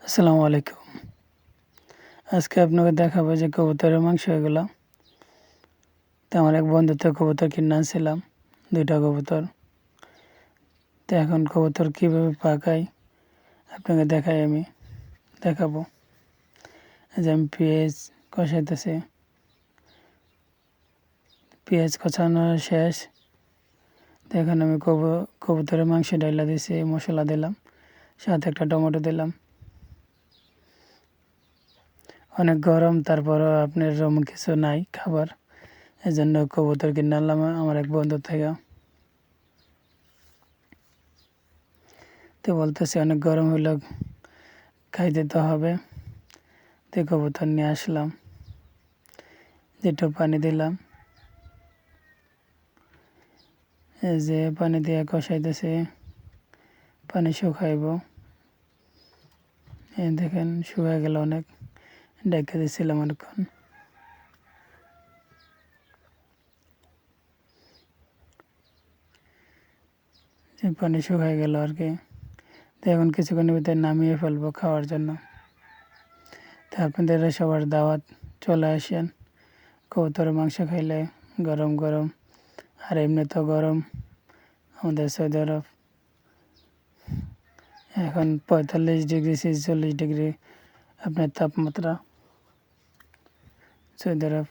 আসসালামু আলাইকুম। আজকে আপনাকে দেখাবো যে কবুতরের মাংস এগুলো। তো আমার এক বন্ধু তো কবুতর কিনে আনছিলাম, 2টা কবুতর। তো এখন কবুতর কীভাবে পাকাই আপনাকে দেখাবো। এই যে আমি পেঁয়াজ কষাইতেছি, পেঁয়াজ কষানো শেষ। তো এখন আমি কবুতরের মাংস ডাইলা দিছি, মশলা দিলাম, সাথে একটা টমেটো দিলাম। অনেক গরম, তারপরও আপনার রুম কিছু নাই খাবার, এই জন্য কবুতর কিনে আনলাম আমার এক বন্ধুর থেকে। তো বলতেছে অনেক গরম হইলো, খাইতে তো হবে। তো কবুতর নিয়ে আসলাম, যেটা পানি দিলাম, এই যে পানি দিয়ে কষাইতেছে, পানি শুকাইব। এই দেখেন শুকাই গেল অনেক, ডেকে দিয়েছিলাম অনেকক্ষণ। পানি শুকাই গেল আর কি। তো এখন কিছুক্ষণের ভিতরে নামিয়ে ফেলবো খাওয়ার জন্য। তো আপনাদের সবার দাওয়াত, চলে আসেন কবুতরের মাংস খাইলে, গরম গরম। আর এমনি তো গরম আমাদের সৌদি আরব, এখন 45 ডিগ্রি 46 ডিগ্রি আপনার তাপমাত্রা সৌদি আরব।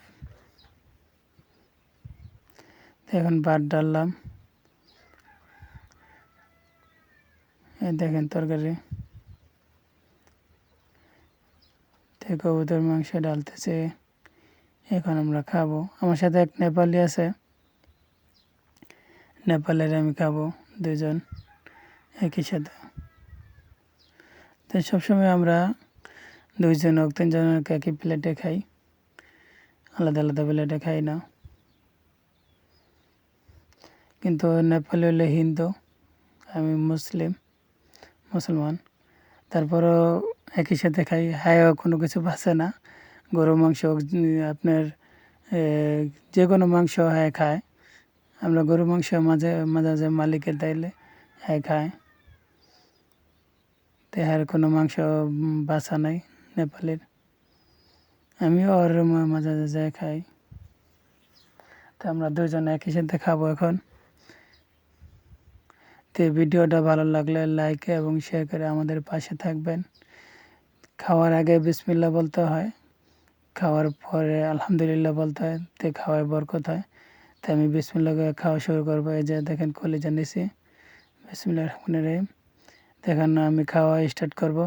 এখন ভাত ডাললাম, এই দেখেন তরকারি। কবুতর মাংস ডালতেছে, এখন আমরা খাবো। আমার সাথে এক নেপালি আছে, নেপালের আমি খাবো, 2জন একই সাথে। তো সবসময় আমরা 2জন হোক 3জন হোক একই প্লেটে খাই, আলাদা আলাদা প্লেটে খাই না। কিন্তু নেপালি হলে হিন্দু, আমি মুসলমান, তারপরও একই সাথে খাই। হায়ও কোনো কিছু বাঁচে না, গরু মাংস হোক, আপনার যে কোনো মাংস হ্যাঁ খায়। আমরা গরু মাংস মাঝে মাঝে মালিকের তাইলে হ্যাঁ খায়। তেহার কোনো মাংস বাছা নাই নেপালের, আমিও ওর মাঝে মাঝে খাই। তো আমরা 2জন একই সাথে খাবো এখন। তো ভিডিওটা ভালো লাগলে লাইক এবং শেয়ার করে আমাদের পাশে থাকবেন। খাওয়ার আগে বিসমিল্লাহ বলতে হয়, খাওয়ার পরে আলহামদুলিল্লাহ বলতে হয়, তো খাওয়ায় বরকত হয়। তো আমি বিসমিল্লাহ করে খাওয়া শুরু করবো। এই যে দেখেন কলিজা নিছি, বিসমিল্লাহির রহমানির রহিম। দেখেন আমি খাওয়া স্টার্ট করব।